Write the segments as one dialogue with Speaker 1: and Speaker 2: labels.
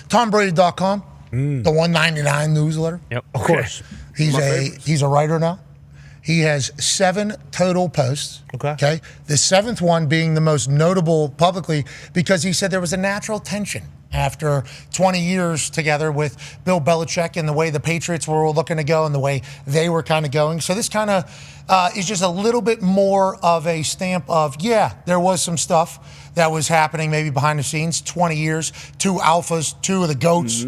Speaker 1: TomBrady.com, the 199 newsletter.
Speaker 2: Yep,
Speaker 1: of course. He's a writer now. He has 7 total posts. Okay. The 7th one being the most notable publicly because he said there was a natural tension after 20 years together with Bill Belichick and the way the Patriots were looking to go and the way they were kind of going. So this kind of is just a little bit more of a stamp of, yeah, there was some stuff that was happening maybe behind the scenes. 20 years, 2 alphas, 2 of the GOATs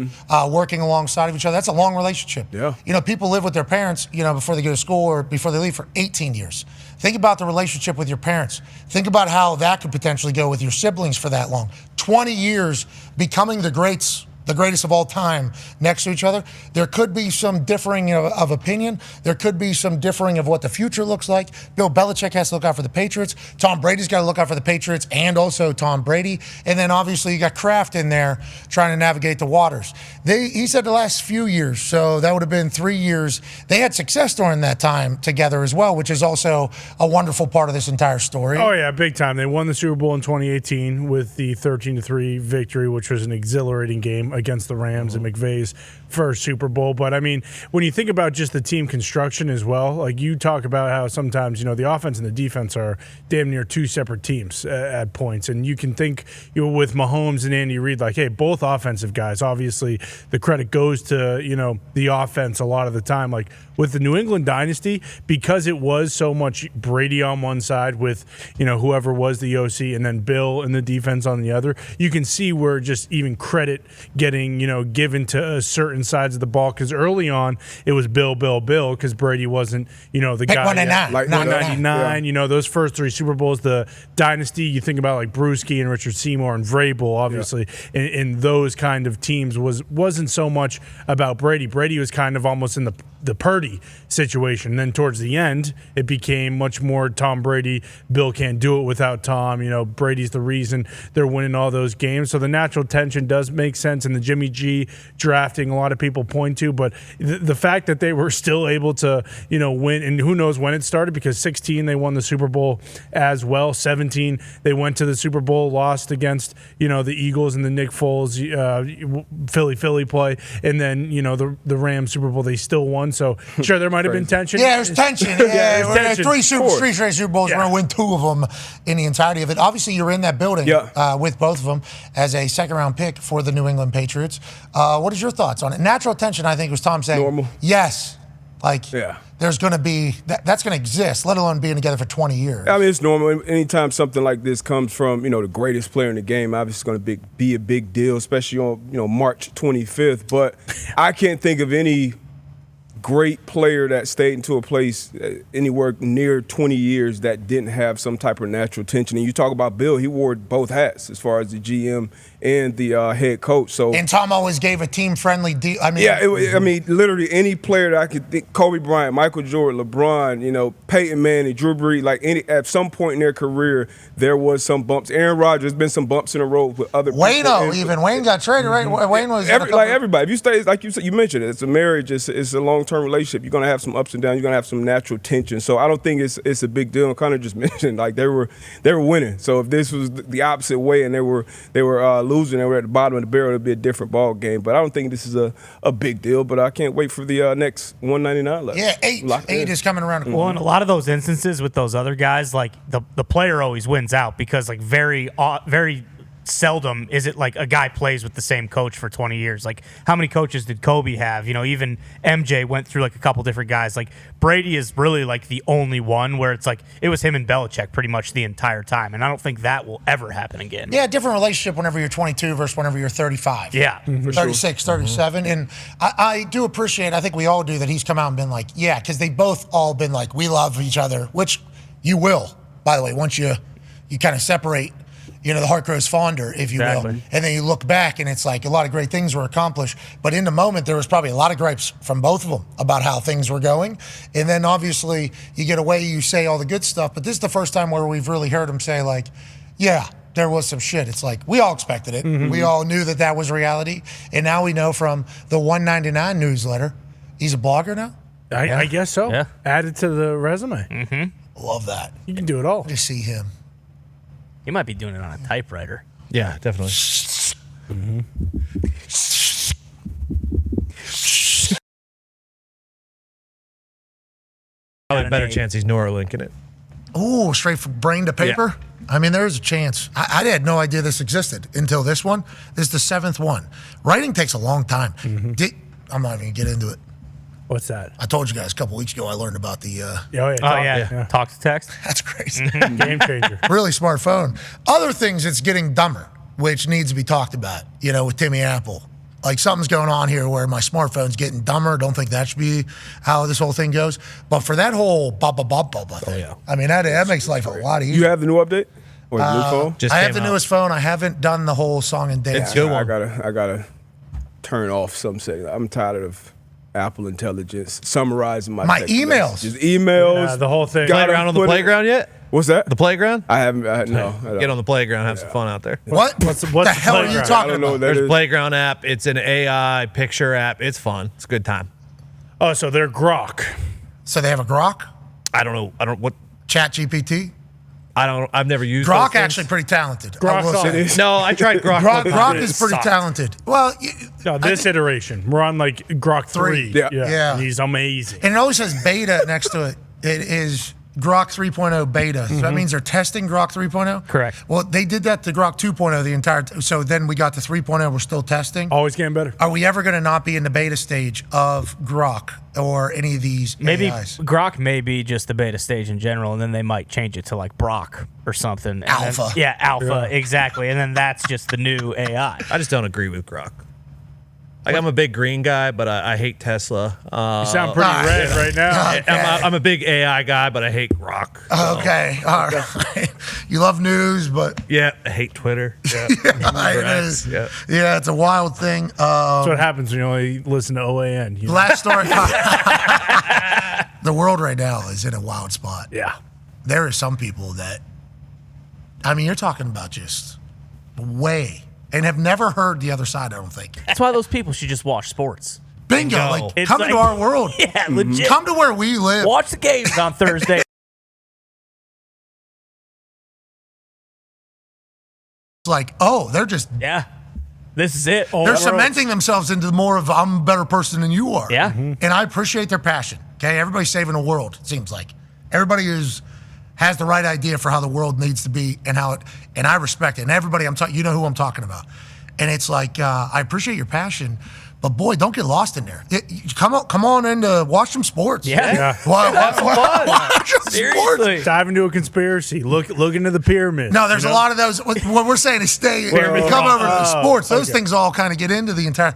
Speaker 1: working alongside of each other. That's a long relationship.
Speaker 3: Yeah.
Speaker 1: You know, people live with their parents, you know, before they go to school or before they leave for 18 years. Think about the relationship with your parents. Think about how that could potentially go with your siblings for that long. 20 years becoming the greats, the greatest of all time next to each other. There could be some differing of opinion. There could be some differing of what the future looks like. Bill Belichick has to look out for the Patriots. Tom Brady's got to look out for the Patriots and also Tom Brady. And then obviously you got Kraft in there trying to navigate the waters. He said the last few years, so that would have been 3 years. They had success during that time together as well, which is also a wonderful part of this entire story.
Speaker 4: Oh, yeah, big time. They won the Super Bowl in 2018 with the 13-3 victory, which was an exhilarating game against the Rams and McVay's first Super Bowl. But, I mean, when you think about just the team construction as well, like you talk about how sometimes, you know, the offense and the defense are damn near 2 separate teams at points. And you can think, you know, with Mahomes and Andy Reid, like, hey, both offensive guys, obviously the credit goes to, you know, the offense a lot of the time. Like with the New England dynasty, because it was so much Brady on one side with, you know, whoever was the OC and then Bill and the defense on the other, you can see where just even credit getting, you know, given to certain sides of the ball. Because early on, it was Bill, because Brady wasn't, you know, the guy.
Speaker 1: 199.
Speaker 4: Like 199, you know, those first 3 Super Bowls, the dynasty, you think about like Brewski and Richard Seymour and Vrabel, obviously, in those kind of teams wasn't so much about Brady. Brady was kind of almost in the Purdy situation. And then towards the end, it became much more Tom Brady. Bill can't do it without Tom. You know, Brady's the reason they're winning all those games. So the natural tension does make sense. And the Jimmy G drafting, a lot of people point to. But the fact that they were still able to, you know, win, and who knows when it started, because 16 they won the Super Bowl as well. 17 they went to the Super Bowl, lost against, you know, the Eagles and the Nick Foles Philly play, and then, you know, the Rams Super Bowl they still won. So sure, there might have been tension.
Speaker 1: Yeah, there's tension.
Speaker 4: There's tension.
Speaker 1: 3 straight Super Bowls. We're going to win 2 of them in the entirety of it. Obviously, you're in that building with both of them as a second-round pick for the New England Patriots. What is your thoughts on it? Natural tension, I think, was Tom saying.
Speaker 3: Normal.
Speaker 1: Yes. Like, there's going to be that's going to exist, let alone being together for 20 years.
Speaker 3: I mean, it's normal. Anytime something like this comes from, you know, the greatest player in the game, obviously it's going to be a big deal, especially on, you know, March 25th. But I can't think of any great player that stayed into a place anywhere near 20 years that didn't have some type of natural tension. And you talk about Bill, he wore both hats as far as the GM and the head coach. So
Speaker 1: and Tom always gave a team-friendly deal. I mean,
Speaker 3: I mean, literally any player that I could think, Kobe Bryant, Michael Jordan, LeBron, you know, Peyton Manning, Drew Brees, like at some point in their career, there was some bumps. Aaron Rodgers, there's been some bumps in the road with other people.
Speaker 1: Wayne got traded, right? Wayne was
Speaker 3: like everybody. If you stay, like you said, you mentioned it, it's a marriage, it's a long-term relationship. You're gonna have some ups and downs. You're gonna have some natural tension. So I don't think it's a big deal. And Connor just mentioned like they were winning. So if this was the opposite way and they were losing, they were at the bottom of the barrel, it'd be a different ball game. But I don't think this is a big deal. But I can't wait for the next 199 level.
Speaker 1: Yeah, 8 is coming around.
Speaker 2: Well, in a lot of those instances with those other guys, like the player always wins out because like very seldom is it like a guy plays with the same coach for 20 years. Like how many coaches did Kobe have? You know, even MJ went through like a couple different guys. Like Brady is really like the only one where it's like it was him and Belichick pretty much the entire time. And I don't think that will ever happen again.
Speaker 1: Yeah, different relationship whenever you're 22 versus whenever you're 35.
Speaker 2: Yeah.
Speaker 1: 36, 37. And I do appreciate, I think we all do, that he's come out and been like, yeah, because they both all been like, we love each other, which you will, by the way, once you kind of separate, you know, the heart grows fonder, if you will. And then you look back and it's like a lot of great things were accomplished. But in the moment, there was probably a lot of gripes from both of them about how things were going. And then obviously you get away, you say all the good stuff. But this is the first time where we've really heard him say like, yeah, there was some shit. It's like, we all expected it. Mm-hmm. We all knew that was reality. And now we know from the 199 newsletter, he's a blogger now?
Speaker 4: I guess so. Yeah. Added to the resume.
Speaker 2: Mm-hmm.
Speaker 1: Love that.
Speaker 4: You can do it all.
Speaker 1: Just see him.
Speaker 2: He might be doing it on a typewriter.
Speaker 5: Yeah, definitely. Probably a better chance he's Neuralinking it.
Speaker 1: Ooh, straight from brain to paper? I mean, there is a chance. I had no idea this existed until this one. This is the 7th one. Writing takes a long time. I'm not even going to get into it.
Speaker 4: What's that?
Speaker 1: I told you guys a couple weeks ago I learned about the.
Speaker 2: Talk to text.
Speaker 1: That's crazy.
Speaker 4: Game changer.
Speaker 1: Really smart phone. Other things, it's getting dumber, which needs to be talked about, with Timmy Apple. Like something's going on here where my smartphone's getting dumber. Don't think that should be how this whole thing goes. But for that whole thing, I mean, that makes life a lot easier.
Speaker 3: You have the new update or the new phone?
Speaker 5: Just
Speaker 1: I have
Speaker 5: came
Speaker 1: the
Speaker 5: out.
Speaker 1: newest phone. I haven't done the whole song and dance.
Speaker 5: It's good one.
Speaker 3: I gotta turn off some settings. I'm tired of Apple Intelligence summarizing my text
Speaker 1: emails.
Speaker 3: messages. Emails.
Speaker 4: The whole thing.
Speaker 3: Gotta
Speaker 5: Playground on the
Speaker 3: put it-
Speaker 5: playground yet?
Speaker 3: What's that?
Speaker 5: The playground?
Speaker 3: I haven't. No. I don't.
Speaker 5: Get on the playground, have some fun out there.
Speaker 1: What?
Speaker 4: What's
Speaker 1: the
Speaker 4: the
Speaker 1: hell are you
Speaker 4: playground?
Speaker 3: I
Speaker 1: talking
Speaker 3: don't know
Speaker 1: about?
Speaker 3: what that
Speaker 5: There's a
Speaker 3: is.
Speaker 5: playground app. It's an AI picture app. It's fun. It's a good time.
Speaker 4: Oh, so they're Grok.
Speaker 1: So they have a Grok?
Speaker 5: I don't know.
Speaker 1: Chat GPT?
Speaker 5: I've never used
Speaker 1: Grok
Speaker 5: those things.
Speaker 1: actually pretty talented.
Speaker 4: Grok's
Speaker 1: I will
Speaker 4: on
Speaker 1: say.
Speaker 4: it.
Speaker 5: No, I tried Grok.
Speaker 1: Grok
Speaker 5: It
Speaker 1: is pretty
Speaker 5: sucked.
Speaker 1: talented. Well,
Speaker 4: No, this iteration. We're on like Grok 3.
Speaker 3: Yeah.
Speaker 4: And he's amazing.
Speaker 1: and it always says beta next to it. It is Grok 3.0 beta. So that means they're testing Grok 3.0?
Speaker 2: Correct.
Speaker 1: Well, they did that to Grok 2.0 the entire so then we got to 3.0, we're still testing.
Speaker 4: Always getting better.
Speaker 1: Are we ever going to not be in the beta stage of Grok or any of these
Speaker 2: Maybe
Speaker 1: AIs?
Speaker 2: Grok may be just the beta stage in general, and then they might change it to like Brock or something. And then-
Speaker 1: Alpha.
Speaker 2: Alpha, exactly. And then that's just the new AI.
Speaker 5: I just don't agree with Grok. Like, I'm a big green guy, but I hate Tesla.
Speaker 4: You sound pretty red right now.
Speaker 1: Okay.
Speaker 5: I'm a big AI guy, but I hate Grok. So,
Speaker 1: Okay, all right. You love news, but
Speaker 5: yeah, I hate Twitter. Yeah.
Speaker 1: it is. Yeah, it's a wild thing.
Speaker 4: That's what happens when you only listen to OAN. You know?
Speaker 1: Last story. The world right now is in a wild spot.
Speaker 4: Yeah.
Speaker 1: There are some people that, I mean, you're talking about just way, and have never heard the other side, I don't think.
Speaker 2: That's why those people should just watch sports.
Speaker 1: Bingo.
Speaker 5: Bingo.
Speaker 1: Like,
Speaker 2: It's
Speaker 1: come
Speaker 2: like-
Speaker 1: into our world.
Speaker 2: Yeah, legit.
Speaker 1: Come to where we live.
Speaker 2: Watch the games on Thursday.
Speaker 1: It's like, oh, they're just,
Speaker 2: Yeah. This is it.
Speaker 1: they're cementing themselves into more of, I'm a better person than you are.
Speaker 2: Yeah.
Speaker 1: And I appreciate their passion. Okay. Everybody's saving the world, it seems like. Everybody has the right idea for how the world needs to be and how it, and I respect it. And everybody, you know who I'm talking about. And it's like, I appreciate your passion, but boy, don't get lost in there. Come on in to watch some sports.
Speaker 2: Yeah.
Speaker 1: Watch some sports.
Speaker 2: Seriously.
Speaker 4: Dive into a conspiracy. Look into the pyramid.
Speaker 1: No, there's a lot of those. What we're saying is come over to the sports. Those things all kind of get into the entire.